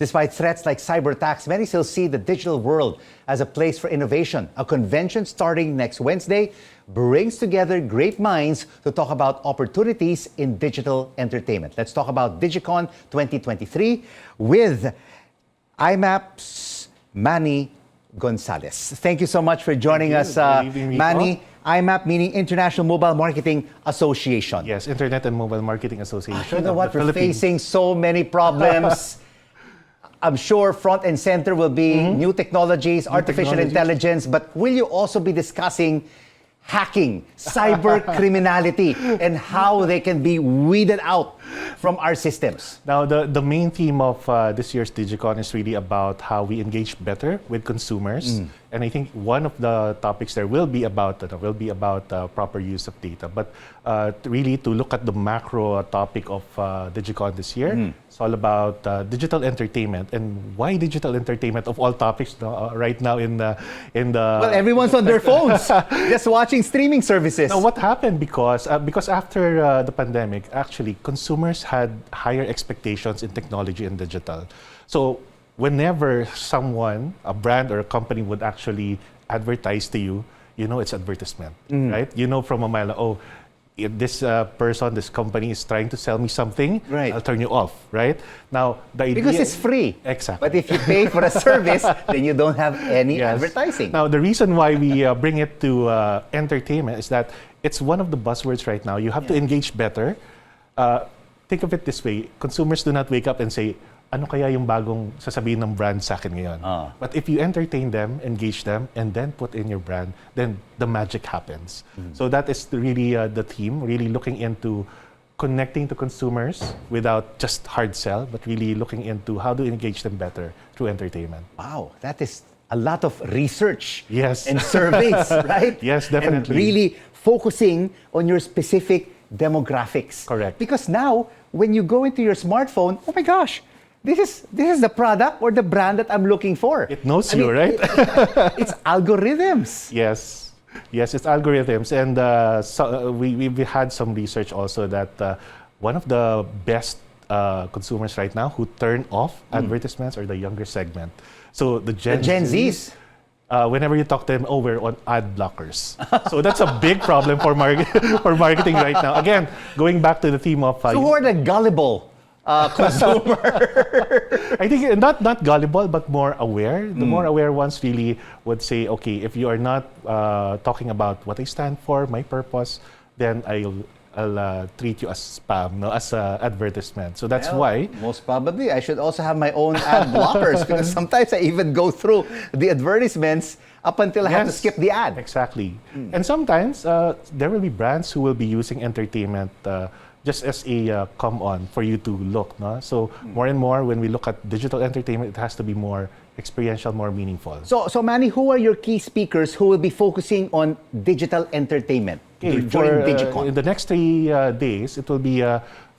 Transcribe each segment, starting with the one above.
Despite threats like cyberattacks, many still see the digital world as a place for innovation. A convention starting next Wednesday brings together great minds to talk about opportunities in digital entertainment. Let's talk about DigiCon 2023 with IMMAP's Manny Gonzales. Thank you so much for joining us, Manny. IMMAP meaning International Mobile Marketing Association. Yes, Internet and Mobile Marketing Association. You know what? We're facing so many problems. I'm sure front and center will be new technologies, artificial intelligence, but will you also be discussing hacking, cyber criminality, and how they can be weeded out from our systems? Now, the main theme of this year's DigiCon is really about how we engage better with consumers. And I think one of the topics there will be about proper use of data. But really, to look at the macro topic of DigiCon this year, it's all about digital entertainment. And why digital entertainment of all topics right now in the Well, everyone's on their phones, just watching streaming services. Now, what happened because after the pandemic, actually, consumers had higher expectations in technology and digital. So whenever someone, a brand or a company would actually advertise to you, you know it's advertisement, right? You know from a mile, oh, if this person, this company is trying to sell me something, right, I'll turn you off, right? Now, the idea... Because it's free. Exactly. But if you pay for a service, then you don't have any advertising. Now, the reason why we bring it to entertainment is that it's one of the buzzwords right now. You have to engage better. Think of it this way. Consumers do not wake up and say, ano kaya yung bagong sasabihin ng brand sa akin ngayon? But if you entertain them, engage them, and then put in your brand, then the magic happens. So that is really the theme, really looking into connecting to consumers without just hard sell, but really looking into how to engage them better through entertainment. Wow, that is a lot of research and surveys, right? Yes, definitely. And really focusing on your specific demographics. Correct. Because now, when you go into your smartphone, oh my gosh, this is the product or the brand that I'm looking for. It knows you, right? It's algorithms. Yes, it's algorithms. And we've had some research also that one of the best consumers right now who turn off advertisements are the younger segment. So the Gen Zs. Whenever you talk to them, we're on ad blockers. So that's a big problem for marketing right now. Again, going back to the theme of... So who are the gullible consumer? I think not gullible, but more aware. The more aware ones really would say, okay, if you are not talking about what I stand for, my purpose, then I'll treat you as spam, no, as advertisement. So that's why. Most probably, I should also have my own ad blockers because sometimes I even go through the advertisements up until I have to skip the ad. Exactly. And sometimes there will be brands who will be using entertainment just as a come-on for you to look. No? So more and more, when we look at digital entertainment, it has to be more experiential, more meaningful. So Manny, who are your key speakers who will be focusing on digital entertainment during DigiCon? In the next 3 days, it will be,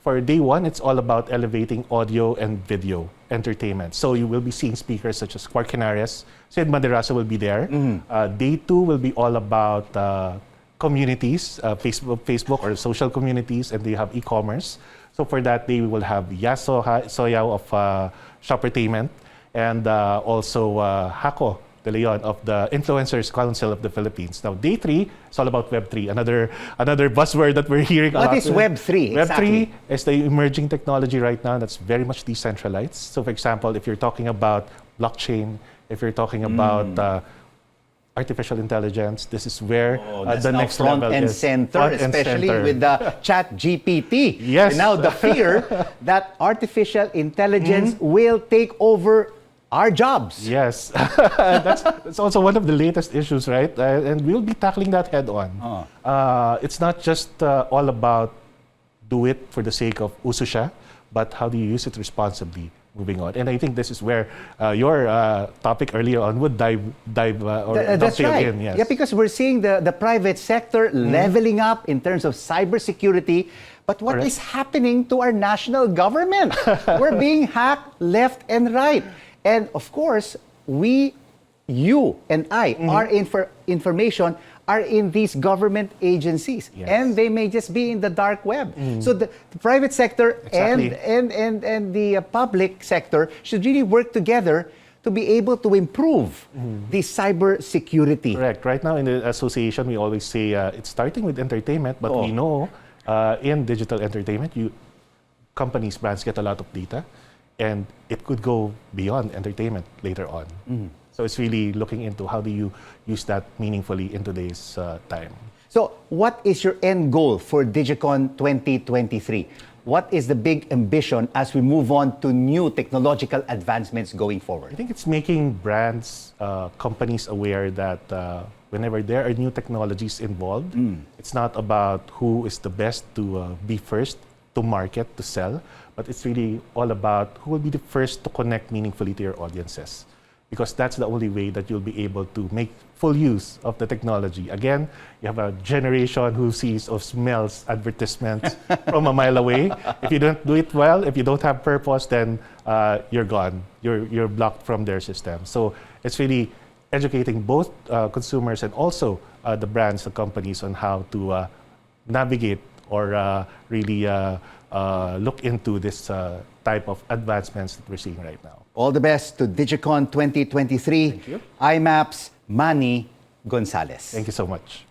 for day 1, it's all about elevating audio and video entertainment. So you will be seeing speakers such as Quark Henares, Sid Maderasa will be there. Day 2 will be all about communities, Facebook or social communities, and they have e-commerce. So for that, they will have Yas Soyaw of Shoppertainment, and also Hako De Leon of the Influencers Council of the Philippines. Now, day 3 is all about Web3, another buzzword that we're hearing a lot. What is Web3 exactly? Web3 is the emerging technology right now that's very much decentralized. So, for example, if you're talking about blockchain, if you're talking about artificial intelligence, this is where the next front level and is. center, especially with the Chat GPT. Yes. And now the fear that artificial intelligence will take over our jobs. Yes. that's also one of the latest issues, right? And we'll be tackling that head on. It's not just all about do it for the sake of uso siya, but how do you use it responsibly? Moving on, and I think this is where your topic earlier on would dive that's right. in. Yes. Yeah, because we're seeing the private sector leveling up in terms of cybersecurity. But what is happening to our national government? We're being hacked left and right, and of course, you and I are in for information are in these government agencies. Yes. And they may just be in the dark web. So the private sector Exactly. and the public sector should really work together to be able to improve the cyber security. Correct. Right now in the association, we always say it's starting with entertainment, but we know in digital entertainment, companies, brands get a lot of data, and it could go beyond entertainment later on. So it's really looking into how do you use that meaningfully in today's time. So what is your end goal for DigiCon 2023? What is the big ambition as we move on to new technological advancements going I forward? think it's making brands, companies aware that whenever there are new technologies involved, it's not about who is the best to be first to market, to sell, but it's really all about who will be the first to connect meaningfully to your audiences. Because that's the only way that you'll be able to make full use of the technology. Again, you have a generation who sees or smells advertisements from a mile away. If you don't do it well, if you don't have purpose, then you're gone. You're blocked from their system. So it's really educating both consumers and also the brands, the companies on how to navigate or really look into this type of advancements that we're seeing right now. All the best to DigiCon 2023. Thank you. IMMAP's Manny Gonzales. Thank you so much.